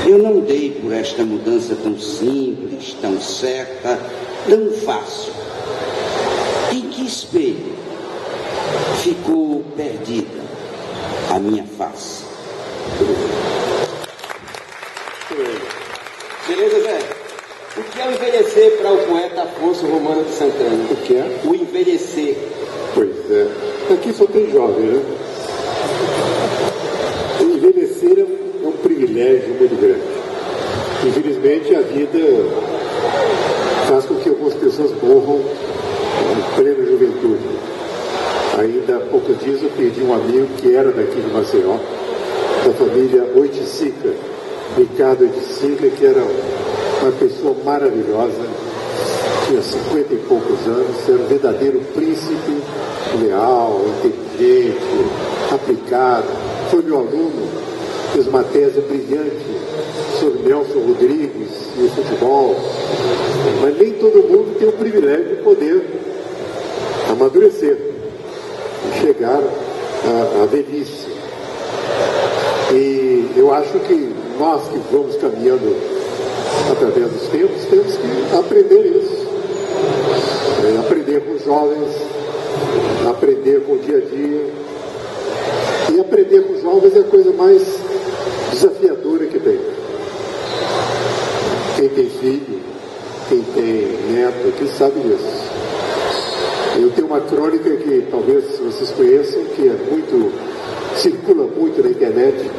Eu não dei por esta mudança tão simples, tão certa, tão fácil. Em que espelho ficou perdida a minha face? Beleza, Zé? O que é o envelhecer para o poeta Afonso Romano de Santana? O que é? O envelhecer. Pois é. Aqui só tem jovem, né? Envelhecer é um privilégio muito grande. Infelizmente, a vida faz com que algumas pessoas morram em plena juventude. Ainda há poucos dias eu perdi um amigo que era daqui de Maceió, da família Oiticica, Ricardo Oiticica, que era uma pessoa maravilhosa, tinha 50 e poucos anos, era um verdadeiro príncipe, leal, inteligente, aplicado, foi meu aluno, fez uma tese brilhante sobre Nelson Rodrigues e o futebol, mas nem todo mundo tem o privilégio de poder amadurecer e chegar à velhice. E eu acho que nós que vamos caminhando através dos tempos, temos que aprender isso. Aprender com os jovens, aprender com o dia a dia. E aprender com os jovens é a coisa mais desafiadora que tem. Quem tem filho, quem tem neto, aqui sabe disso. Eu tenho uma crônica que talvez vocês conheçam, que é circula muito na internet,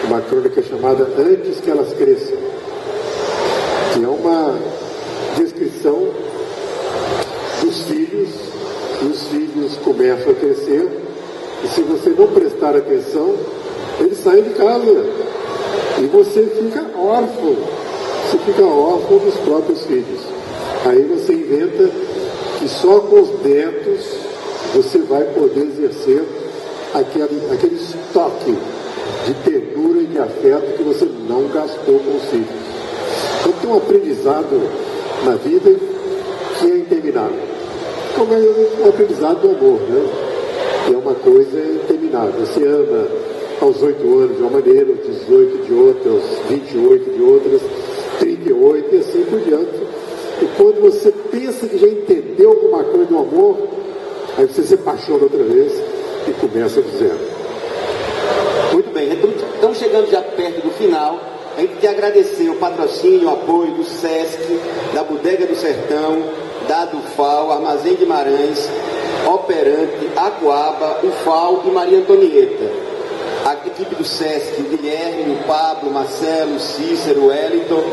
uma crônica chamada Antes que Elas Cresçam, que é uma descrição dos filhos, e os filhos começam a crescer, e se você não prestar atenção, eles saem de casa, e você fica órfão dos próprios filhos. Aí você inventa que só com os netos você vai poder exercer aquele estoque de ternura e de afeto que você não gastou com os filhos. Então tem um aprendizado na vida que é interminável. como é o aprendizado do amor, né? Que é uma coisa interminável. Você ama aos 8 anos de uma maneira, aos 18 de outra, aos 28 de outras, 38 e assim por diante. E quando você pensa que já entendeu alguma coisa do amor, aí você se apaixona outra vez e começa do zero. Muito bem, estamos chegando já perto do final. A gente quer agradecer o patrocínio, o apoio do SESC, da Bodega do Sertão, da Adufal, Armazém Guimarães, Operante, Aguaba, UFAL e Maria Antonieta. A equipe do SESC, o Guilherme, o Pablo, o Marcelo, o Cícero, o Wellington,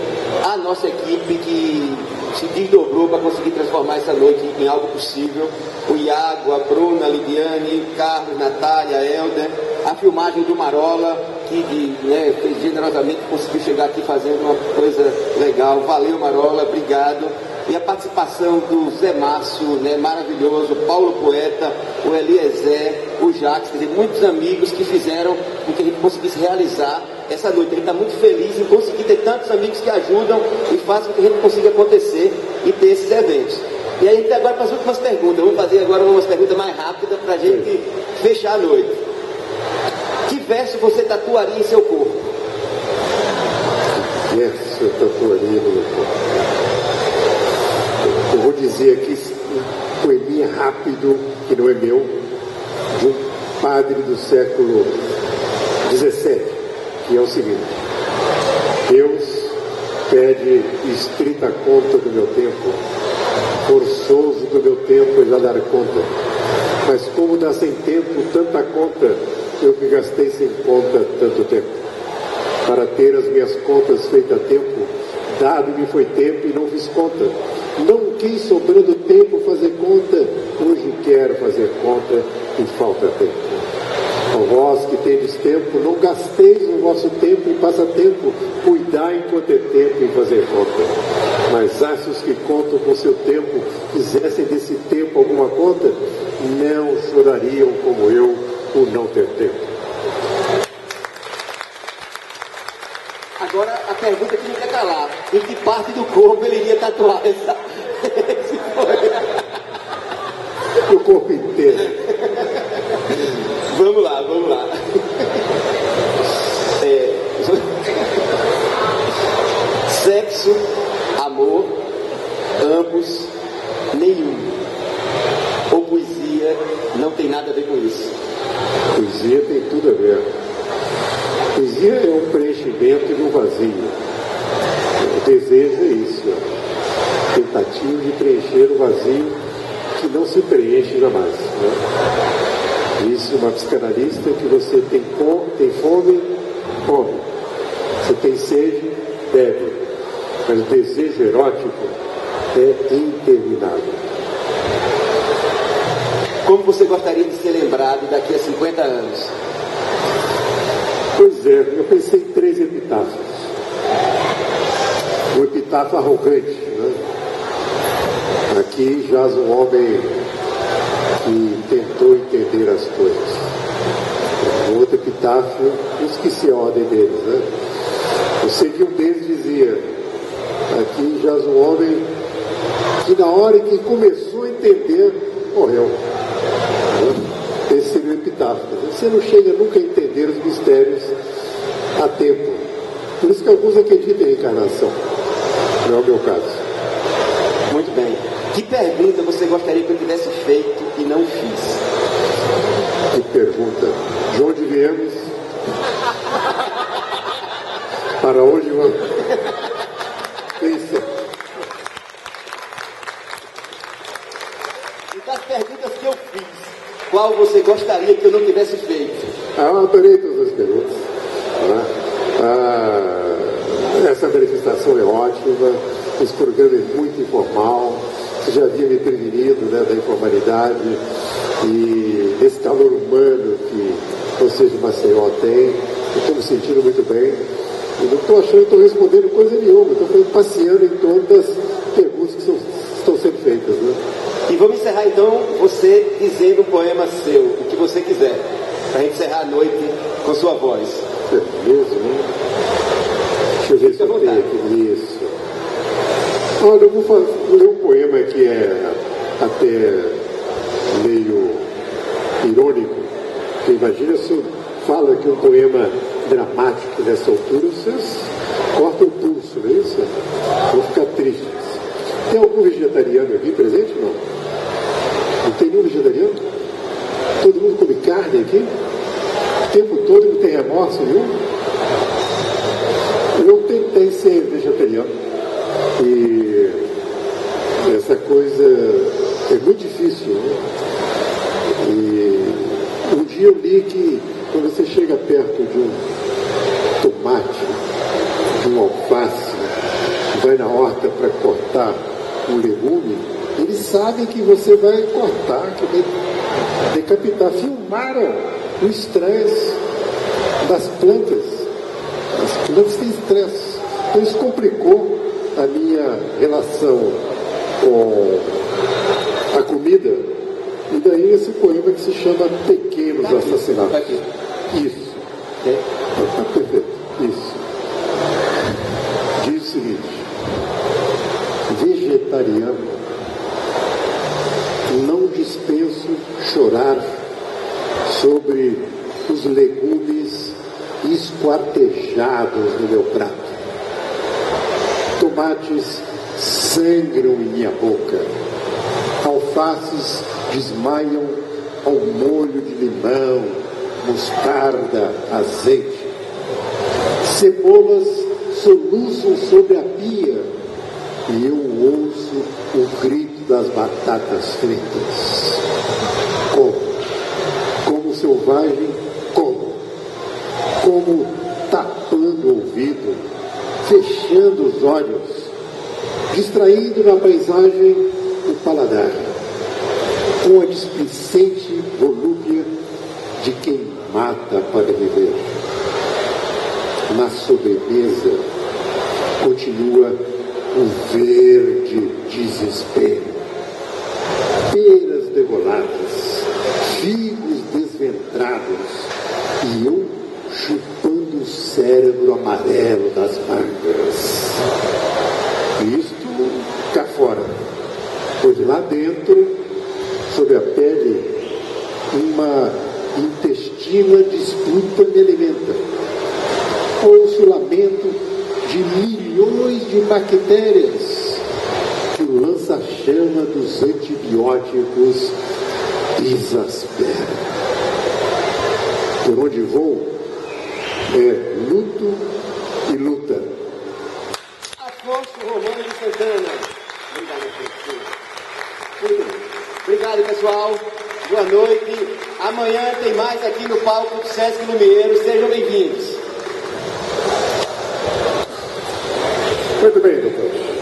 a nossa equipe que se desdobrou para conseguir transformar essa noite em algo possível. O Iago, a Bruna, a Lidiane, o Carlos, Natália, a Helder, a filmagem do Marola, que generosamente conseguiu chegar aqui fazendo uma coisa legal. Valeu, Marola, obrigado. E a participação do Zé Márcio, maravilhoso, o Paulo Poeta, o Eliezer, o Jacques, quer dizer, muitos amigos que fizeram com que a gente conseguisse realizar essa noite. A gente está muito feliz em conseguir ter tantos amigos que ajudam e fazem com que a gente consiga acontecer e ter esses eventos. E aí a gente agora para as últimas perguntas. Vamos fazer agora umas perguntas mais rápidas para a gente fechar a noite. Que verso você tatuaria em seu corpo? Que verso eu tatuaria no meu corpo? Eu vou dizer aqui um poeminha rápido, que não é meu, de um padre do século XVII, que é o seguinte: Deus pede estrita conta do meu tempo, forçoso do meu tempo já dar conta, mas como dá sem tempo tanta conta, eu que gastei sem conta tanto tempo. Para ter as minhas contas feitas a tempo, dado-me foi tempo e não fiz conta. Não quis, sobrando tempo, fazer conta. Hoje quero fazer conta e falta tempo. Ó vós que tendes tempo, não gasteis o vosso tempo em passatempo. Cuidai enquanto é tempo em fazer conta. Mas acho os que contam com seu tempo, fizessem desse tempo alguma conta, não chorariam como eu por não ter tempo. Agora a pergunta que não quer calar: em que parte do corpo ele iria tatuar essa? O corpo inteiro. Vamos lá. Sexo, amor, ambos, nenhum. Ou poesia não tem nada a ver com isso? Poesia tem tudo a ver. Poesia é um preenchimento de um vazio. O desejo é isso, tentativa de preencher o vazio que não se preenche jamais, né? Disse uma psicanalista que você tem fome, come. Você tem sede, bebe. Mas o desejo erótico é interminável. Como você gostaria de ser lembrado daqui a 50 anos? Pois é, eu pensei em 3 epitáfios. O epitáfio arrogante, né? Aqui jaz um homem que tentou entender as coisas. O outro epitáfio, eu esqueci a ordem deles, né? Eu sei que um deles dizia: aqui jaz um homem que na hora em que começou a entender, morreu. Esse seria o epitáfio. Você não chega nunca a entender os mistérios a tempo. Por isso que alguns acreditam em reencarnação. Não é o meu caso. Muito bem. Que pergunta você gostaria que eu tivesse feito e não fiz? Que pergunta? De onde viemos? Para onde vamos? Pensa. E das perguntas que eu fiz, qual você gostaria que eu não tivesse feito? Eu adorei todas as perguntas. Essa manifestação é ótima, esse programa é muito informal, você já havia me prevenido, né, da informalidade e desse calor humano que vocês de Maceió têm. Eu estou me sentindo muito bem e não estou achando que estou respondendo coisa nenhuma, estou passeando em torno das perguntas que estão sendo feitas, né? E vamos encerrar então você dizendo um poema seu, o que você quiser, para a gente encerrar a noite com sua voz. Beleza, né? Deixa eu ver se eu tenho aqui. Isso. Olha, eu vou ler um poema que é até meio irônico, porque imagina se eu falo aqui um poema dramático nessa altura, vocês cortam o pulso, não é isso? Vão ficar tristes. Tem algum vegetariano aqui presente? Não? Não tem nenhum vegetariano? Todo mundo come carne aqui? O tempo todo não tem remorso nenhum? Eu tentei ser vegetariano e essa coisa é muito difícil, né? E um dia eu li que quando você chega perto de um tomate, de um alface, vai na horta para cortar um legume, eles sabem que você vai cortar, que vai decapitar. Filmaram o estresse das plantas. As plantas têm estresse. Então isso complicou a minha relação com a comida. E daí esse poema que se chama Pequenos Assassinatos. Isso. Está perfeito. Isso. Diz o seguinte: vegetariano, não dispenso chorar sobre os legumes esquartejados no meu prato. Tomates sangram em minha boca. Alfaces desmaiam ao molho de limão, mostarda, azeite. Cebolas soluçam sobre a pia e eu ouço o grito das batatas fritas. Como selvagem, como tapando o ouvido, fechando os olhos, distraindo na paisagem o paladar, com a displicente volúpia de quem mata para viver. Na sobremesa continua o verde desespero. Peras degoladas, figos desventrados e eu chupando o cérebro amarelo das mangas. Isto cá fora, pois lá dentro, sob a pele, uma intestina disputa me alimenta. Ouço o lamento de milhões de bactérias que o lança-chama dos antibióticos exaspera. Por onde vou é luto e luta. Afonso Romano de Santana. Obrigado, pessoal. Boa noite. Amanhã tem mais aqui no palco do Sesc Lumiero. Sejam bem-vindos. Muito bem, doutor.